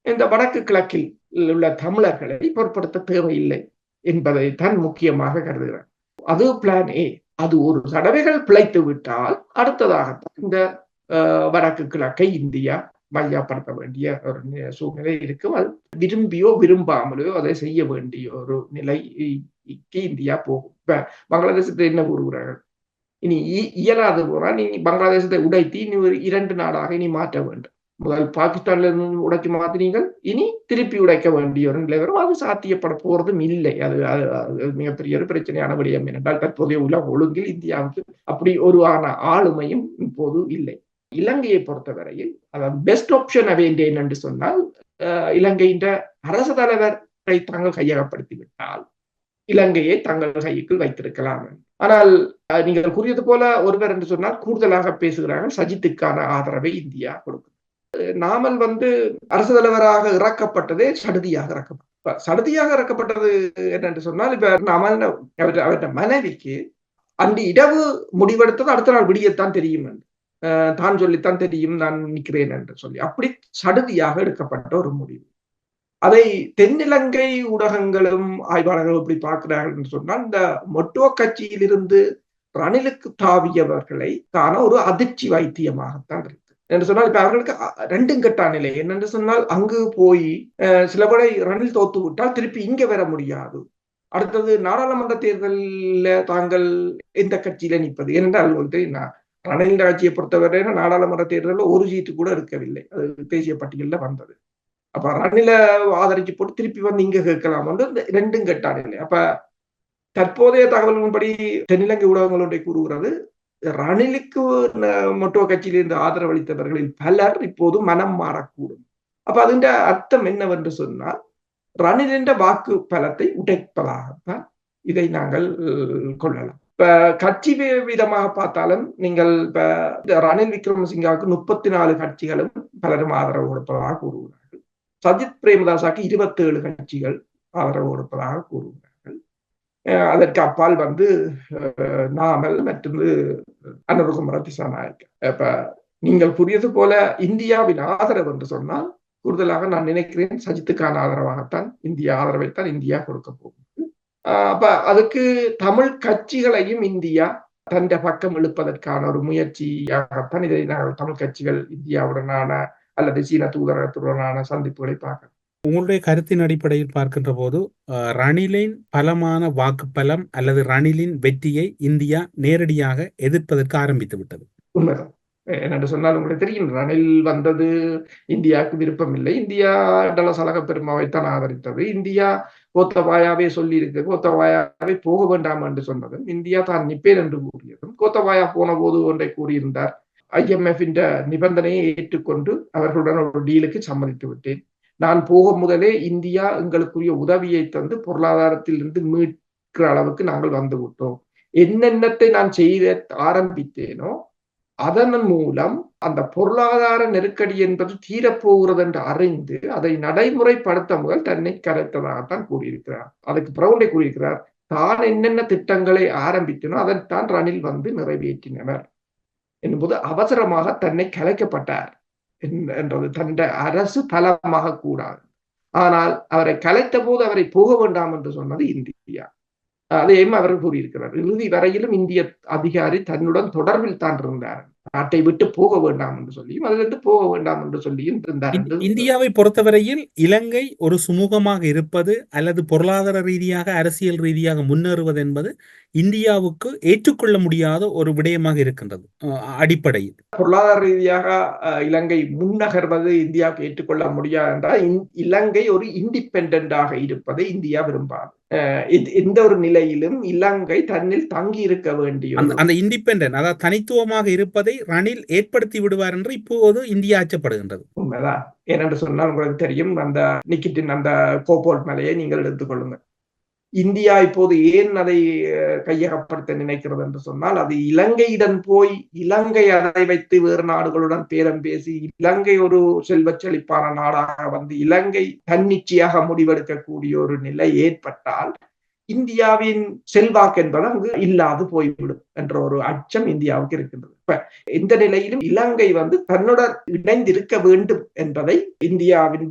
இந்த வடக்கு கிழக்கில் உள்ள தமிழர்களை பொருட்படுத்த தேவையில்லை. என்பதைத்தான் முக்கியமாக கருதுகிறார். அது பிளான் ஏ. அது ஒரு தடவைகள் பிழைத்து விட்டால் அடுத்ததாகத்தான் இந்த வடக்கு கிழக்கை இந்தியா மையப்படுத்த வேண்டிய ஒரு சூழ்நிலை இருக்கும். அது விரும்பியோ விரும்பாமலோ அதை செய்ய வேண்டிய ஒரு நிலைக்கு இந்தியா போகும். இப்ப பங்களாதேசத்தை என்ன கூறுகிறார்கள்? இனி இயலாது போனால் நீ பங்களாதேசத்தை உடைத்து இனி ஒரு 2 நாடாக இனி மாற்ற வேண்டும். முதல் பாகிஸ்தான்ல இருந்து உடைச்சு மாத்தினீங்கள், இனி திருப்பி உடைக்க வேண்டிய ஒரு நிலை வரும். அது சாத்தியப்பட போறதும் இல்லை. அது மிகப்பெரிய ஒரு பிரச்சனையான விடயம். என்றால் தற்போதைய உலக ஒழுங்கில் இந்தியாவுக்கு அப்படி ஒரு ஆளுமையும் இப்போது இல்லை. இலங்கையை பொறுத்தவரையில் அதாவது பெஸ்ட் ஆப்ஷன் அவேண்டேன் என்று சொன்னால் இலங்கையின் அரசு தலைவரை தாங்கள் கையகப்படுத்திவிட்டால் இலங்கையை தங்கள் கைக்குள் வைத்திருக்கலாம். ஆனால் நீங்கள் கூறியது போல ஒருவர் என்று சொன்னால் கூடுதலாக பேசுகிறார்கள். சஜித்துக்கான ஆதரவை இந்தியா கொடுக்கும். நாமல் அரசு தலைவராக இறக்கப்பட்டதே சடுதியாக இறக்கப்பட்டது என்னென்று சொன்னால், இப்ப நாமல் அவருடைய மனைவிக்கு அன்று இரவு முடிவெடுத்தது அடுத்த நாள் விடியத்தான் தெரியும் என்று தான் சொல்லித்தான் தெரியும் நான் நிற்கிறேன் என்று சொல்லி அப்படி சடுதியாக எடுக்கப்பட்ட ஒரு முடிவு. அதை தென்னிலங்கை ஊடகங்களும் ஆய்வாளர்களும் எப்படி பார்க்கிறார்கள் என்று சொன்னால், இந்த மொட்டோ கட்சியிலிருந்து ரணிலுக்கு தாவியவர்களை காண ஒரு அதிர்ச்சி வைத்தியமாகத்தான் இருக்கு என்று சொன்னால், இப்ப அவர்களுக்கு 2 கட்ட நிலை என்னென்று சொன்னால், அங்கு போய் சில படை ரணில் தோத்து விட்டால் திருப்பி இங்க வர முடியாது. அடுத்தது நாடாளுமன்ற தேர்தலில் தாங்கள் எந்த கட்சியில நிற்பது? ஏனென்றால் ரணில் கட்சியை பொறுத்தவரை நாடாளுமன்ற தேர்தலில் ஒரு சீட்டு கூட இருக்கவில்லை. அது தேசிய பட்டியலில் வந்தது. அப்ப ரணில ஆதரிச்சு போட்டு திருப்பி இங்க கேட்கலாம் வந்து 2 கட்டான இல்லை. அப்ப தற்போதைய தகவல்களின்படி தென்னிலங்கை ஊடகங்களுடைய கூறுகிறது, ரணிலுக்கு மொட்டோ கட்சியிலிருந்து ஆதரவளித்தவர்களில் பலர் இப்போது மனம் மாறக்கூடும். அப்ப அதன் அர்த்தம் என்னவென்று சொன்னால், ரணிலின் வாக்கு பலத்தை உடைப்பதாகத்தான் இதை நாங்கள் கொள்ளலாம். இப்ப கட்சி விதமாக பார்த்தாலும் நீங்கள் இப்ப ரணில் விக்ரமசிங்காவுக்கு 34 கட்சிகளும் பலரும் ஆதரவு கொடுப்பதாக கூறுகிறார்கள். சஜித் பிரேமதாசாக்கு 27 கட்சிகள் ஆதரவு கொடுப்பதாக கூறுகிறார்கள். அதற்கு அப்பால் நாமல் மற்றும் அனுரகுமார திசாநாயக்க. இப்ப நீங்கள் புரியது போல இந்தியாவின் ஆதரவு என்று சொன்னால் கூடுதலாக நான் நினைக்கிறேன் சஜித்துக்கான ஆதரவாகத்தான் ஆதரவைத்தான் இந்தியா கொடுக்க போகும். அப்ப அதுக்கு தமிழ் கட்சிகளையும் இந்தியா தன் பக்கம் இழுப்பதற்கான ஒரு முயற்சியாகத்தான் இதை நாங்கள் தமிழ் கட்சிகள் இந்தியாவுடனான அல்லது சீன தூதரகத்துடனான சந்திப்புகளை பார்க்கலாம். உங்களுடைய கருத்தின் அடிப்படையில் பார்க்கின்ற போது ரணிலின் பலமான வாக்கு பலம் அல்லது ரணிலின் வெற்றியை இந்தியா நேரடியாக எதிர்ப்பதற்கு ஆரம்பித்து விட்டது. உண்மைதான். என்னென்று சொன்னால் உங்களுக்கு தெரியும், ரணில் வந்தது இந்தியாவுக்கு விருப்பம் இல்லை. இந்தியா டலசலக பெருமாவைத்தான் ஆதரித்தது. இந்தியா கோத்தபாயாவே சொல்லி இருக்கு, கோத்தபாயாவே போக வேண்டாம் என்று சொன்னதும் இந்தியா தான் நிற்பேன் என்று கூறியதும் கோத்தபாயா போன போது ஒன்றை கூறியிருந்தார், IMF நிபந்தனையை ஏற்றுக்கொண்டு அவர்களுடன் ஒரு டீலுக்கு சம்மதித்து விட்டேன். நான் போக முதலே இந்தியா எங்களுக்குரிய உதவியை தந்து பொருளாதாரத்திலிருந்து மீட்கிற அளவுக்கு நாங்கள் வந்து விட்டோம். என்னென்னத்தை நான் செய்த ஆரம்பித்தேனோ அதன் மூலம் அந்த பொருளாதார நெருக்கடி என்பது தீரப்போகிறது என்று அறிந்து அதை நடைமுறைப்படுத்த முதல் தன்னை கரைத்ததாகத்தான் கூறியிருக்கிறார். அதுக்கு பிரவுண்டை கூறியிருக்கிறார், தான் என்னென்ன திட்டங்களை ஆரம்பித்தனோ அதைத்தான் ரணில் நிறைவேற்றினர் என்பது அவசரமாக தன்னை கலைக்கப்பட்டார் என்றது தன்னுடைய அரசு பலமாக கூடாது. ஆனால் அவரை கலைத்த போது அவரை போக வேண்டாம் என்று சொன்னது இந்தியா. அதையும் அவர் கூறியிருக்கிறார். இறுதி வரையிலும் இந்திய அதிகாரி தன்னுடன் தொடர்பில் தான் இருந்தார். நாட்டை விட்டு போக வேண்டாம் என்று சொல்லியும் அதிலிருந்து போக வேண்டாம் என்று சொல்லியும் இருந்தார். இந்தியாவை பொறுத்தவரையில் இலங்கை ஒரு சுமூகமாக இருப்பது அல்லது பொருளாதார ரீதியாக அரசியல் ரீதியாக முன்னேறுவது என்பது இந்தியாவுக்கு ஏற்றுக்கொள்ள முடியாத ஒரு விடயமாக இருக்கின்றது. அடிப்படையில் பொருளாதார ரீதியாக இலங்கை முன்னகர்வது இந்தியாவுக்கு ஏற்றுக்கொள்ள முடியாது என்றால் இலங்கை ஒரு இண்டிபெண்டாக இருப்பதை இந்தியா விரும்பாது. எந்த ஒரு நிலையிலும் இலங்கை தன்னில் தங்கி இருக்க வேண்டிய அந்த இண்டிபெண்டன்ட் அதாவது தனித்துவமாக இருப்பதை ரணில் ஏற்படுத்தி விடுவார் என்று இப்போது இந்தியா அச்சப்படுகின்றது. உண்மைதான். ஏனென்று சொன்னால் உங்களுக்கு தெரியும், அந்த நிக்கிட்டின் அந்த கோபோல் மலையை நீங்கள் எடுத்துக்கொள்ளுங்கள். இந்தியா இப்போது ஏன் அதை கையகப்படுத்த நினைக்கிறது என்று சொன்னால், அது இலங்கையிடம் போய் இலங்கை அதை வைத்து வேறு நாடுகளுடன் பேரம் பேசி இலங்கை ஒரு செல்வ செழிப்பான நாடாக இலங்கை தன்னிச்சையாக முடிவெடுக்கக்கூடிய ஒரு நிலை ஏற்பட்டால் இந்தியாவின் செல்வாக்கு என்பது அங்கு இல்லாது போய்விடும் என்ற ஒரு அச்சம் இந்தியாவுக்கு இருக்கின்றது. இப்ப எந்த நிலையிலும் இலங்கை தன்னுடன் இணைந்திருக்க வேண்டும் என்பதை இந்தியாவின்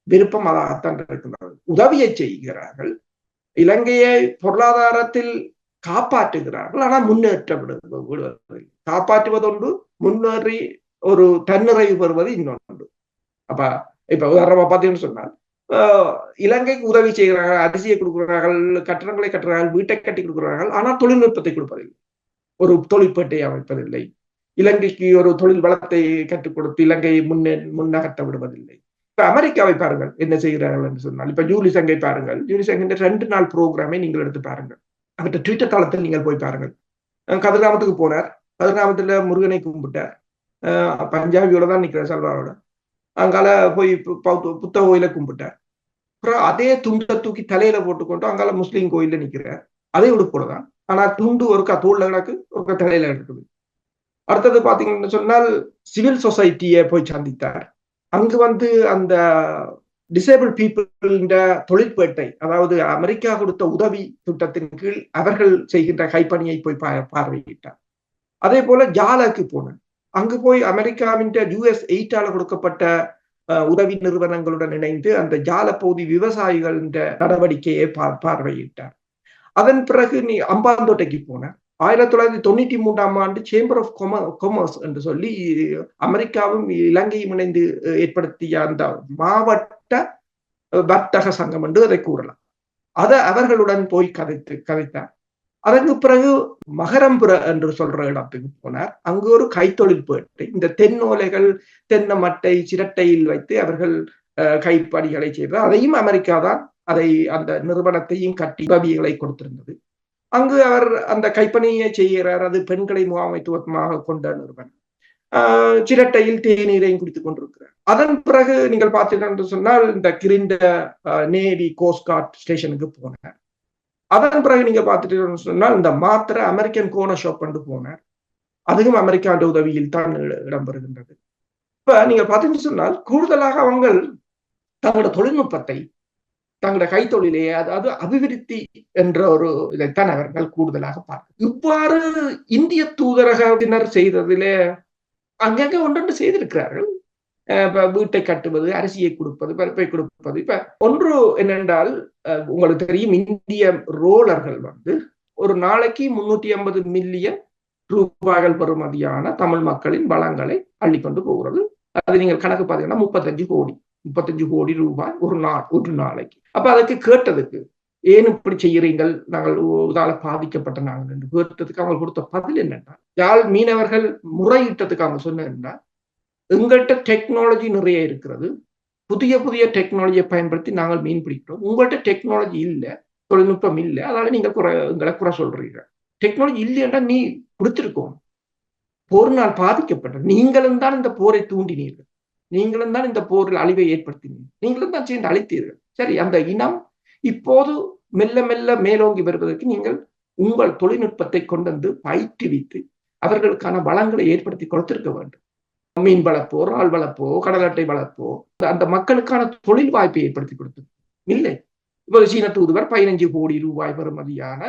விருப்பம் அதாகத்தான் இருக்கின்றது. உதவியை செய்கிறார்கள். இலங்கையை பொருளாதாரத்தில் காப்பாற்றுகிறார்கள், ஆனால் முன்னேற்ற விடுவதில்லை. காப்பாற்றுவதொன்று, முன்னேறி ஒரு தன்னிறைவு பெறுவது இன்னொன்று. அப்ப இப்ப உதாரணமா பார்த்தீங்கன்னு சொன்னால் இலங்கைக்கு உதவி செய்கிறார்கள், அரிசியை கொடுக்கிறார்கள், கட்டடங்களை கட்டுறார்கள், வீட்டை கட்டி கொடுக்கிறார்கள், ஆனால் தொழில்நுட்பத்தை கொடுப்பதில்லை, ஒரு தொழிற்பேட்டை அமைப்பதில்லை, இலங்கைக்கு ஒரு தொழில் வளத்தை கற்றுக் கொடுத்து இலங்கையை முன்னகர்த்த விடுவதில்லை. இப்ப அமெரிக்காவை பாருங்கள் என்ன செய்கிறார்கள் என்று சொன்னால், இப்ப ஜூலிசங்கை பாருங்கள். ஜூலிசங்கின் 2 நாள் ப்ரோக்ராமை நீங்கள் எடுத்து பாருங்கள். அவற்றை ட்விட்டர் தளத்தில் நீங்கள் போய் பாருங்கள். கதிர்காமத்துக்கு போனார், கதிர்காமத்துல முருகனை கும்பிட்டார், பஞ்சாபியோட தான் நிற்கிறார் சல்வாரோட. அங்கால போய் புத்த கோயில கும்பிட்டார். அப்புறம் அதே துண்டை தூக்கி தலையில போட்டுக்கொண்டு அங்கால முஸ்லீம் கோயில நிக்கிறார், அதே உடுப்புலதான். ஆனா துண்டு ஒருக்கா தோல்ல கிடக்கு, ஒருக்கா தலையில இருக்குது. அடுத்தது பாத்தீங்கன்னு சொன்னால் சிவில் சொசைட்டியை போய் சந்தித்தார். அங்கு அந்த டிசேபிள் பீப்புள் தொழிற்பேட்டை, அதாவது அமெரிக்கா கொடுத்த உதவி திட்டத்தின் கீழ் அவர்கள் செய்கின்ற கைப்பணியை போய் பார்வையிட்டார். அதே போல ஜாலாக்கு போனார். அங்கு போய் அமெரிக்காவின் US8 கொடுக்கப்பட்ட உதவி நிறுவனங்களுடன் இணைந்து அந்த ஜால பகுதி விவசாயிகள் நடவடிக்கையை பார்வையிட்டார். அதன் பிறகு நீ அம்பாந்தோட்டைக்கு போன 1993ஆம் ஆண்டு சேம்பர் ஆஃப் கொமர்ஸ் என்று சொல்லி அமெரிக்காவும் இலங்கையும் இணைந்து ஏற்படுத்திய அந்த மாவட்ட வர்த்தக சங்கம் என்று அதை கூறலாம். அதை அவர்களுடன் போய் கதைத்தார். அதற்கு பிறகு மகரம்புர என்று சொல்ற இடத்துக்கு போனார். அங்கு ஒரு கைத்தொழில் பேட்டை, இந்த தென்னோலைகள், தென்னை மட்டை, சிரட்டையில் வைத்து அவர்கள் கைப்பணிகளை செய்தார். அதையும் அமெரிக்கா தான் அந்த நிறுவனத்தையும் கட்டி உதவிகளை கொடுத்திருந்தது. அங்கு அவர் அந்த கைப்பணியை செய்கிறார். அது பெண்களை முகாமைத்துவமாக கொண்ட நிறுவனம். சிரட்டையில் தேநீரையும் குடித்துக் கொண்டிருக்கிறார். அதன் பிறகு நீங்கள் பார்த்தீர்கள் என்று சொன்னால் இந்த கிரிண்ட நேவி கோஸ்ட் கார்ட் ஸ்டேஷனுக்கு போனார். அதன் பிறகு நீங்க பார்த்துட்டு சொன்னால் இந்த மாத்திரை அமெரிக்கன் கோனர் ஷாப் கொண்டு போனார். அதுவும் அமெரிக்காண்ட உதவியில் தான் இடம்பெறுகின்றது. இப்ப நீங்க பார்த்தீங்கன்னு சொன்னால் கூடுதலாக அவங்க தங்களோட தொழில்நுட்பத்தை, தங்களோட கைத்தொழிலே அதாவது அபிவிருத்தி என்ற ஒரு இதைத்தான் அவர்கள் கூடுதலாக பார்க்க. இவ்வாறு இந்திய தூதரகத்தினர் செய்ததிலே அங்கங்க ஒன்றொன்று செய்திருக்கிறார்கள். வீட்டை கட்டுவது, அரிசியை கொடுப்பது, பருப்பை கொடுப்பது. இப்ப ஒன்று என்னென்றால் உங்களுக்கு தெரியும், இந்திய ரோலர்கள் ஒரு நாளைக்கு 350 மில்லியன் ரூபாய்கள் பெறுமதியான தமிழ் மக்களின் வளங்களை அள்ளி கொண்டு போகிறது. அது நீங்கள் கணக்கு பார்த்தீங்கன்னா 35 கோடி ரூபாய் ஒரு நாளைக்கு. அப்ப அதுக்கு கேட்டதுக்கு ஏன் இப்படி செய்யறீங்கள், நாங்கள் உதால பாதிக்கப்பட்ட நாங்கள் என்று கேட்டதுக்கு அவங்க கொடுத்த பதில் என்னன்னா, யாழ் மீனவர்கள் முறையிட்டதுக்கு அவங்க சொன்னா, எங்கள்கிட்ட டெக்னாலஜி நிறைய இருக்கிறது, புதிய டெக்னாலஜியை பயன்படுத்தி நாங்கள் மீன் பிடிக்கிறோம், உங்கள்கிட்ட டெக்னாலஜி இல்லை, தொழில்நுட்பம் இல்லை, அதனால நீங்க எங்களை குறை சொல்றீங்க. டெக்னாலஜி இல்லைன்னா நீ கொடுத்திருக்கோம். போரினால் பாதிக்கப்பட்ட நீங்களும் தான் இந்த போரை தூண்டினீர்கள், நீங்களும் தான் இந்த போரில் அழிவை ஏற்படுத்தினீர்கள், நீங்களும் தான் சேர்ந்து அழித்தீர்கள். சரி, அந்த இனம் இப்போது மெல்ல மெல்ல மேலோங்கி வருவதற்கு நீங்கள் உங்கள் தொழில்நுட்பத்தை கொண்டு வந்து பயிற்றுவித்து அவர்களுக்கான வளங்களை ஏற்படுத்தி கொடுத்திருக்க வேண்டும். மீன் வளர்ப்போ, இறால் வளர்ப்போ, கடல் அட்டை வளர்ப்போ, அந்த மக்களுக்கான தொழில் வாய்ப்பை ஏற்படுத்தி கொடுத்து இல்லை. இப்போ சீன தூதுவர் 15 கோடி ரூபாய் பெறுமதியான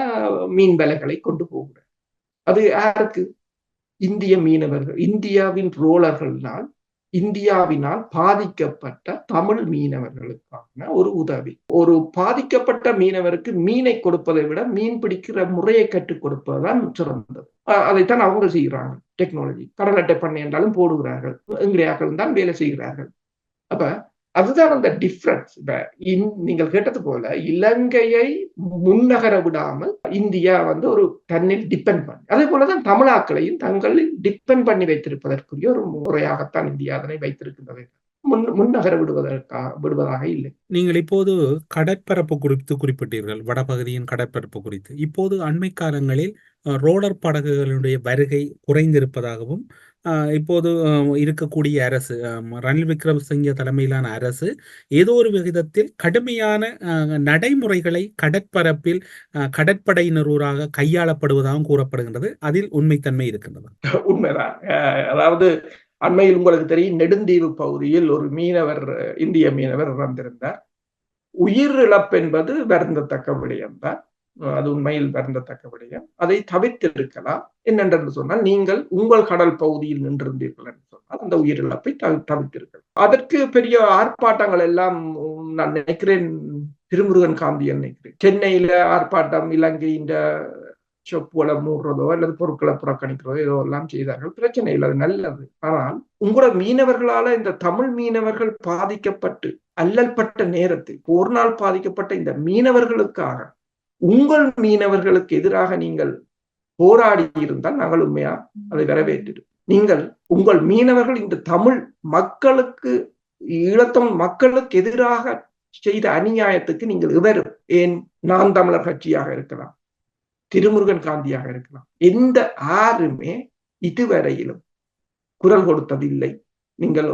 மீன் விலைகளை கொண்டு போகிறார். அது யாருக்கு? இந்திய மீனவர்கள், இந்தியாவின் ரோலர்களால், இந்தியாவினால் பாதிக்கப்பட்ட தமிழ் மீனவர்களுக்கான ஒரு உதவி. ஒரு பாதிக்கப்பட்ட மீனவருக்கு மீனை கொடுப்பதை விட மீன் பிடிக்கிற முறையை கற்றுக் கொடுப்பதுதான் சிறந்தது. அதைத்தான் அவங்க செய்கிறாங்க. டெக்னாலஜி கடல் அட்டை பண்ணை என்றாலும் போடுகிறார்கள், இங்கிலியாக்கள் தான் வேலை செய்கிறார்கள். அப்ப அதுதான் அந்த டிஃபரன்ஸ். நீங்கள் கேட்டது போல இலங்கையை முன்னகர விடாமல் இந்தியா ஒரு தன்னில் டிபெண்ட் பண்ணி, அதே போலதான் தமிழாக்களையும் தங்களில் டிபெண்ட் பண்ணி வைத்திருப்பதற்குரிய ஒரு முறையாகத்தான் இந்தியா அதனை வைத்திருக்கின்றது. முன்னகர விடுவதாக இல்லை. நீங்கள் இப்போது கடற்பரப்பு குறித்து குறிப்பிட்டீர்கள், வடபகுதியின் கடற்பரப்பு குறித்து. இப்போது அண்மை காலங்களில் ரோலர் படகுகளுடைய வருகை குறைந்திருப்பதாகவும், இப்போது இருக்கக்கூடிய அரசு, ரணில் விக்ரமசிங்கே தலைமையிலான அரசு ஏதோ ஒரு விகிதத்தில் கடுமையான நடைமுறைகளை கடற்பரப்பில் கடற்படையினராக கையாளப்படுவதாகவும் கூறப்படுகின்றது. அதில் உண்மைத்தன்மை இருக்கின்றது. உண்மைதான். அதாவது அண்மையில் உங்களுக்கு தெரியும், நெடுந்தீவு பகுதியில் ஒரு மீனவர், இந்திய மீனவர் இறந்திருந்தார். உயிர் இழப்பு என்பது வருந்தத்தக்க விடயம்தான். அது உண்மையில் வருந்தத்தக்க விடயம். அதை தவிர்த்திருக்கலாம். என்னென்று சொன்னால், நீங்கள் உங்கள் கடல் பகுதியில் நின்றிருந்தீர்கள் என்று சொன்னால் அந்த உயிரிழப்பை தவிர்த்திருக்கலாம். அதற்கு பெரிய ஆர்ப்பாட்டங்கள் எல்லாம் நான் நினைக்கிறேன் திருமுருகன் காந்தியன் நினைக்கிறேன். சென்னையில ஆர்ப்பாட்டம், இலங்கையின் சொப்புகளை மூடுறதோ அல்லது பொருட்களை புறக்கணிக்கிறதோ ஏதோ எல்லாம் செய்தார்கள். பிரச்சனை இல்லை, அது நல்லது. ஆனால் உங்களோட மீனவர்களால இந்த தமிழ் மீனவர்கள் பாதிக்கப்பட்டு அல்லல்பட்ட நேரத்தில் ஒரு நாள் பாதிக்கப்பட்ட இந்த மீனவர்களுக்காக உங்கள் மீனவர்களுக்கு எதிராக நீங்கள் போராடி இருந்தால் நாங்கள் உண்மையா அதை வரவேற்றிடும். நீங்கள் உங்கள் மீனவர்கள் இந்த தமிழ் மக்களுக்கு, ஈழத்தமிழ் மக்களுக்கு எதிராக செய்த அநியாயத்துக்கு நீங்கள் எவரும், ஏன் நாம் தமிழர் கட்சியாக இருக்கலாம், திருமுருகன் காந்தியாக இருக்கலாம், எந்த யாருமே இதுவரையிலும் குரல் கொடுத்ததில்லை. நீங்கள்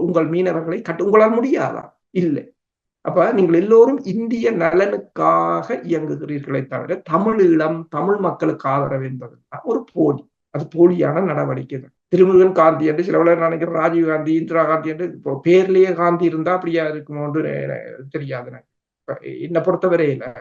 உங்கள் மீனவர்களை உங்களால் முடியாதா? இல்லை. அப்ப நீங்கள் எல்லோரும் இந்திய நலனுக்காக இயங்குகிறீர்களே தவிர தமிழீழம், தமிழ் மக்களுக்கு ஆதரவு என்பதுதான் ஒரு போலி. அது போலியான நடவடிக்கை தான். திருமுருகன் காந்தி என்று சில நினைக்கிற ராஜீவ் காந்தி, இந்திரா காந்தி என்று இப்போ பேர்லயே காந்தி இருந்தா அப்படியா இருக்குமோன்று தெரியாது. என்னை பொறுத்தவரையில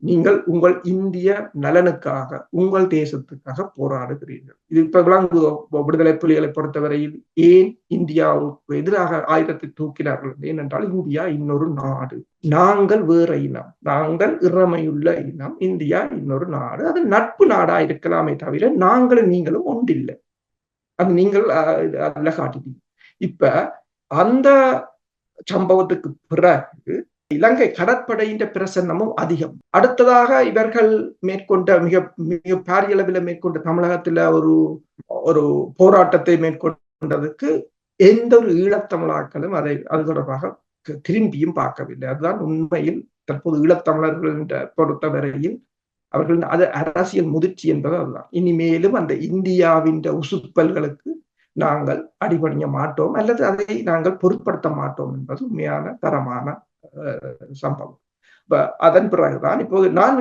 நீங்கள் உங்கள் இந்திய நலனுக்காக, உங்கள் தேசத்துக்காக போராடுகிறீர்கள். இது இப்ப விளங்குதோ? விடுதலை புலிகளை பொறுத்தவரையில் ஏன் இந்தியாவுக்கு எதிராக ஆயுதத்தை தூக்கினார்கள்? ஏனென்றால் இந்தியா இன்னொரு நாடு, நாங்கள் வேற இனம், நாங்கள் இறமையுள்ள இனம், இந்தியா இன்னொரு நாடு, அது நட்பு நாடா இருக்கலாமே தவிர நாங்களும் நீங்களும் ஒன்றில்லை. அது நீங்கள் அதுல காட்டிட்டீங்க. இப்ப அந்த சம்பவத்துக்கு பிறகு இலங்கை கடற்படையின் பிரசன்னமும் அதிகம். அடுத்ததாக இவர்கள் மேற்கொண்ட மிக மிக பாரிய அளவில் மேற்கொண்ட தமிழகத்துல ஒரு போராட்டத்தை மேற்கொண்டதுக்கு எந்த ஒரு ஈழத்தமிழாக்களும் அது தொடர்பாக திரும்பியும் பார்க்கவில்லை. அதுதான் உண்மையில் தற்போது ஈழத்தமிழர்கள் பொறுத்தவரையில் அவர்கள் அது அரசியல் முதிர்ச்சி என்பது அதுதான். இனிமேலும் அந்த இந்தியாவின் உசுப்பல்களுக்கு நாங்கள் அடிபணிய மாட்டோம் அல்லது அதை நாங்கள் பொருட்படுத்த மாட்டோம் என்பது உண்மையான தரமான சம்பவம். அதன் பிறகுதான் இப்போது நான்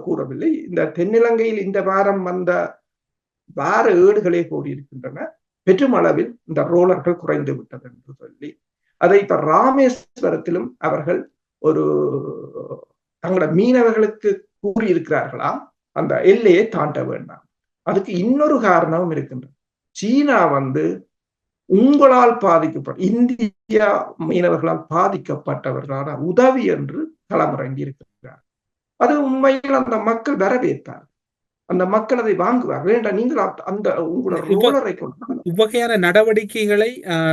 கூறவில்லை, இந்த தென்னிலங்கையில் இந்த வாரம் வந்த வார ஏடுகளே கூறியிருக்கின்றன பெருமளவில் இந்த ரோலர்கள் குறைந்து விட்டது என்று சொல்லி. அதை இப்ப ராமேஸ்வரத்திலும் அவர்கள் ஒரு தங்களோட மீனவர்களுக்கு கூறியிருக்கிறார்களாம், அந்த எல்லையை தாண்ட வேண்டாம். அதுக்கு இன்னொரு காரணமும் இருக்கின்றது. சீனா உங்களால் பாதிக்கப்பட்ட இந்தியா மீனவர்களால் பாதிக்கப்பட்டவர்களான உதவி என்று களமிறங்கி இருக்கிறார். அது உண்மையில் அந்த மக்கள் வரவேற்றார், அந்த மக்கள் அதை வாங்குவார்கள். ஏன்டா நீங்கள் அந்த உங்களோட இவ்வகையான நடவடிக்கைகளை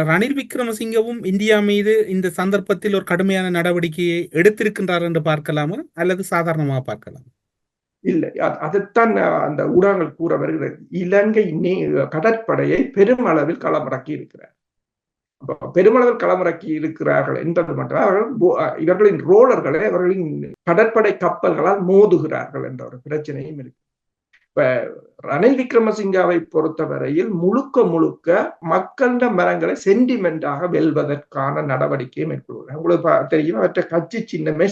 ரணில் விக்ரமசிங்கவும் இந்தியா மீது இந்த சந்தர்ப்பத்தில் ஒரு கடுமையான நடவடிக்கையை எடுத்திருக்கின்றார் என்று பார்க்கலாமா அல்லது சாதாரணமாக பார்க்கலாம்? இல்லை, அதைத்தான் அந்த ஊடகங்கள் கூற வருகிறது. இலங்கை கடற்படையை பெருமளவில் களமிறக்கி இருக்கிறார். பெருமளவில் களமிறக்கி இருக்கிறார்கள் என்பது மட்டும் இவர்களின் ரோலர்களை அவர்களின் கடற்படை கப்பல்களால் மோதுகிறார்கள் என்ற ஒரு பிரச்சனையும் இருக்கு. இப்ப ரணில் விக்ரமசிங்காவை பொறுத்தவரையில் முழுக்க மக்களிட மரங்களை சென்டிமெண்டாக வெல்வதற்கான நடவடிக்கையை மேற்கொள்வார். உங்களுக்கு தெரியும், அவற்றை கட்சி சின்னமே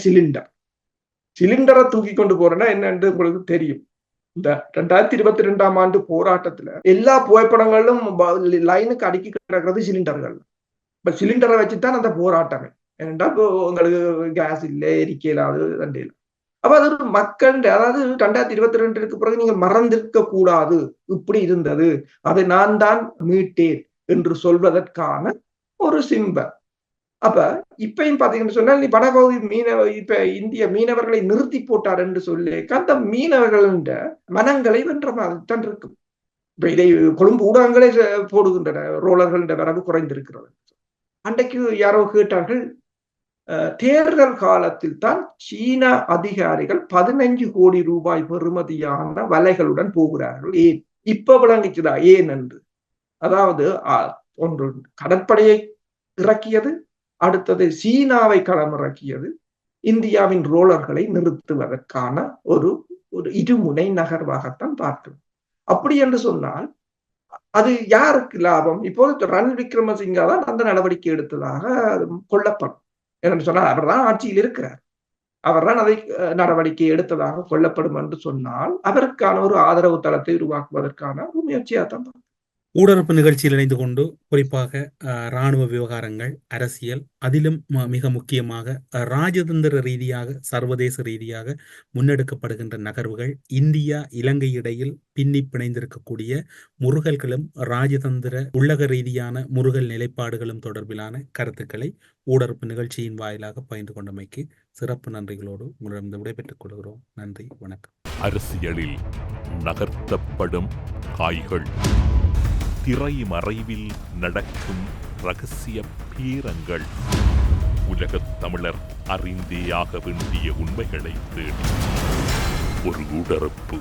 சிலிண்டரை தூக்கி கொண்டு போறேன்னா என்னன்னு உங்களுக்கு தெரியும். இந்த 2022 ஆண்டு போராட்டத்துல எல்லா புகைப்படங்களும் லைனுக்கு அடுக்கி கிடக்கிறது சிலிண்டர்கள். இப்ப சிலிண்டரை வச்சுதான் அந்த போராட்டமே. ஏனென்றா உங்களுக்கு கேஸ் இல்லை, எரிக்கையிலாது தண்டையில. அப்ப அது ஒரு மக்கள், அதாவது 2022 பிறகு நீங்க மறந்திருக்க கூடாது, இப்படி இருந்தது, அதை நான் தான் மீட்டேன் என்று சொல்வதற்கான ஒரு சிம்பல். அப்ப இப்பயும் பாத்தீங்கன்னு சொன்னா, நீ வடபகுதி இப்ப இந்திய மீனவர்களை நிறுத்தி போட்டார் என்று சொல்லி அந்த மீனவர்களின் மனங்களை வென்ற மாதிரி தான் இருக்கும். இப்ப இதை கொழும்பு ஊடகங்களே போடுகின்றன, ரோலர்கள் வரவு குறைந்திருக்கிறது. அன்றைக்கு யாரோ கேட்டார்கள், தேர்தல் காலத்தில் தான் சீன அதிகாரிகள் 15 கோடி ரூபாய் பெறுமதியான வலைகளுடன் போகிறார்கள், ஏன்? இப்ப விளங்கிச்சுதா ஏன் என்று. அதாவது ஒன்று கடற்படையை இறக்கியது, அடுத்தது சீனாவை களமிறக்கியது, இந்தியாவின் ரோலர்களை நிறுத்துவதற்கான ஒரு இருமுனை நகர்வாகத்தான் பார்க்கிறோம். அப்படி என்று சொன்னால் அது யாருக்கு லாபம்? இப்போது ரணில் விக்ரமசிங்கா தான் அந்த நடவடிக்கை எடுத்ததாக கொள்ளப்படும். என்று சொன்னால் அவர் தான் ஆட்சியில் இருக்கிறார், அவர் தான் அதை நடவடிக்கை எடுத்ததாக கொள்ளப்படும் என்று சொன்னால் அவருக்கான ஒரு ஆதரவு தளத்தை உருவாக்குவதற்கான ஒரு முயற்சியாக தான். ஊடறுப்பு நிகழ்ச்சியில் இணைந்து கொண்டு குறிப்பாக இராணுவ விவகாரங்கள், அரசியல், அதிலும் மிக முக்கியமாக ராஜதந்திர ரீதியாக, சர்வதேச ரீதியாக முன்னெடுக்கப்படுகின்ற நகர்வுகள், இந்தியா இலங்கை இடையில் பின்னி பிணைந்திருக்கக்கூடிய முருகல்களும் ராஜதந்திர உள்ளக ரீதியான முருகல் நிலைப்பாடுகளும் தொடர்பிலான கருத்துக்களை ஊடறுப்பு நிகழ்ச்சியின் வாயிலாக பகிர்ந்து கொண்டமைக்கு சிறப்பு நன்றிகளோடு உங்களிடம் விடைபெற்றுக் கொள்கிறோம். நன்றி, வணக்கம். அரசியலில் நகர்த்தப்படும் காய்கள், திரைமறைவில் நடக்கும் இரகசிய பேரங்கள், உலகத் தமிழர் அறிந்தேயாக வேண்டிய உண்மைகளை தேடி ஒரு ஊடறுப்பு.